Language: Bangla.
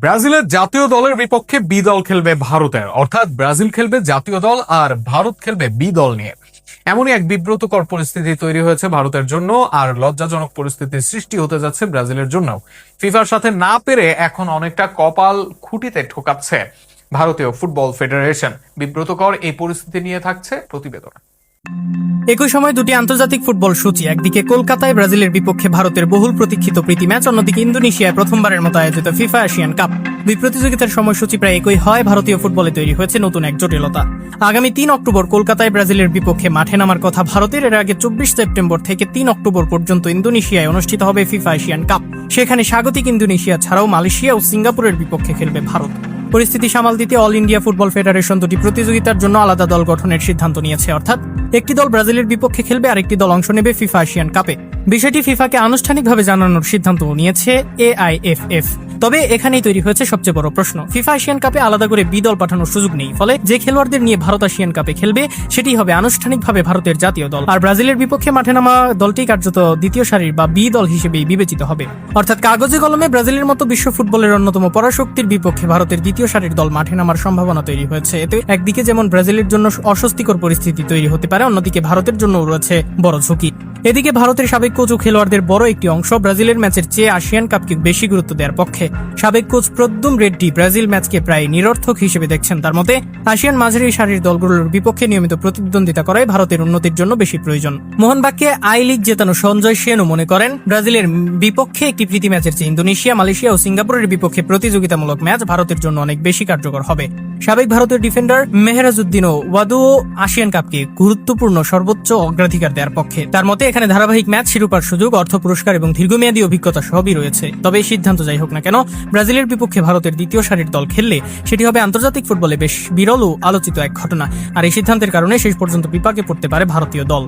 ব্রাজিলের জাতীয় দলের বিপক্ষে বি দল খেলবে ভারতের, অর্থাৎ ব্রাজিল খেলবে জাতীয় দল আর ভারত খেলবে বি দল নিয়ে। এমনই এক বিব্রতকর পরিস্থিতি তৈরি হয়েছে ভারতের জন্য, আর লজ্জাজনক পরিস্থিতির সৃষ্টি হতে যাচ্ছে ব্রাজিলের জন্য। ফিফার সাথে না পেরে এখন অনেকটা কপাল খুঁটিতে ঠোকাচ্ছে ভারতীয় ফুটবল ফেডারেশন। বিব্রতকর এই পরিস্থিতি নিয়ে থাকছে প্রতিবেদন। একই সময় দুটি আন্তর্জাতিক ফুটবল সূচি, একদিকে কলকাতায় ব্রাজিলের বিপক্ষে ভারতের বহুল প্রতীক্ষিত প্রীতি ম্যাচ, অন্যদিকে ইন্দোনেশিয়ায় প্রথমবারের মতো আয়োজিত ফিফা এশিয়ান কাপ। দুই প্রতিযোগিতার সময়সূচি প্রায় একই হয়। ভারতীয় ফুটবলে তৈরি হয়েছে নতুন এক জটিলতা। আগামী 3 অক্টোবর কলকাতায় ব্রাজিলের বিপক্ষে মাঠে নামার কথা ভারতের। এর আগে 24 সেপ্টেম্বর থেকে 3 অক্টোবর পর্যন্ত ইন্দোনেশিয়ায় অনুষ্ঠিত হবে ফিফা এশিয়ান কাপ। সেখানে স্বাগতিক ইন্দোনেশিয়া ছাড়াও মালয়েশিয়া ও সিঙ্গাপুরের বিপক্ষে খেলবে ভারত। পরিস্থিতি সামাল দিতে অল ইন্ডিয়া ফুটবল ফেডারেশন দুটি প্রতিযোগিতার জন্য আলাদা দল গঠনের সিদ্ধান্ত নিয়েছে, অর্থাৎ একটি দল ব্রাজিলের বিপক্ষে খেলবে আর একটি দল অংশ নেবে ফিফা এশিয়ান কাপে। বিষয়টি ফিফাকে আনুষ্ঠানিকভাবে জানানোর সিদ্ধান্ত নিয়েছে AIFF। তবে এখানেই তৈরি হয়েছে সবচেয়ে বড় প্রশ্ন। ফিফা এশিয়ান কাপে আলাদা করে বি দল পাঠানোর সুযোগ নেই, ফলে যে খেলোয়াড়দের নিয়ে ভারত এশিয়ান কাপে খেলবে সেটি হবে আনুষ্ঠানিকভাবে ভারতের জাতীয় দল, আর ব্রাজিলের বিপক্ষে মাঠে নামা দলটি কার্যত দ্বিতীয় সারির বা বি দল হিসেবেই বিবেচিত হবে। অর্থাৎ কাগজে কলমে ব্রাজিলের মতো বিশ্ব ফুটবলের অন্যতম পরাশক্তির বিপক্ষে ভারতের দ্বিতীয় সারির দল মাঠে নামার সম্ভাবনা তৈরি হয়েছে। এতে একদিকে যেমন ব্রাজিলের জন্য অস্বস্তিকর পরিস্থিতি তৈরি হতে পারে, অন্যদিকে ভারতের জন্য রয়েছে বড় ঝুঁকি। এদিকে ভারতের সাবেক কোচ ও খেলোয়াড়দের বড় একটি অংশ ব্রাজিলের ম্যাচের চেয়ে এশিয়ান কাপকে বেশি গুরুত্ব দেওয়ার পক্ষে। সাবেক কোচ প্রদ্যুম রেড্ডি ব্রাজিল ম্যাচকে প্রায় নিরর্থক হিসেবে দেখছেন। তার মতে আসিয়ান মাঝারি সারির দলগুলোর বিপক্ষে নিয়মিত প্রতিদ্বন্দ্বিতা করাই ভারতের উন্নতির জন্য বেশি প্রয়োজন। মোহনবাগকে আই লিগ জেতানো সঞ্জয় সেনও মনে করেন ব্রাজিলের বিপক্ষে একটি প্রীতি ম্যাচের চেয়ে ইন্দোনেশিয়া, মালয়েশিয়া ও সিঙ্গাপুরের বিপক্ষে প্রতিযোগিতামূলক ম্যাচ ভারতের জন্য অনেক বেশি কার্যকর হবে। সাবেক ভারতের ডিফেন্ডার মেহরাজউদ্দিন ওয়াদুও আসিয়ান কাপকে গুরুত্বপূর্ণ সর্বোচ্চ অগ্রাধিকার দেওয়ার পক্ষে। তার মতে এখানে ধারাবাহিক ম্যাচ, শিরোপার সুযোগ, অর্থ পুরস্কার এবং দীর্ঘমেয়াদী অভিজ্ঞতা সবই রয়েছে। তবে এই সিদ্ধান্ত যাই হোক না কেন, ব্রাজিলের বিপক্ষে ভারতের দ্বিতীয় সারির দল খেললে সেটি হবে আন্তর্জাতিক ফুটবলে বেশ বিরল ও আলোচিত এক ঘটনা। আর এই সিদ্ধান্তের কারণে শেষ পর্যন্ত বিপাকে পড়তে পারে ভারতীয় দল।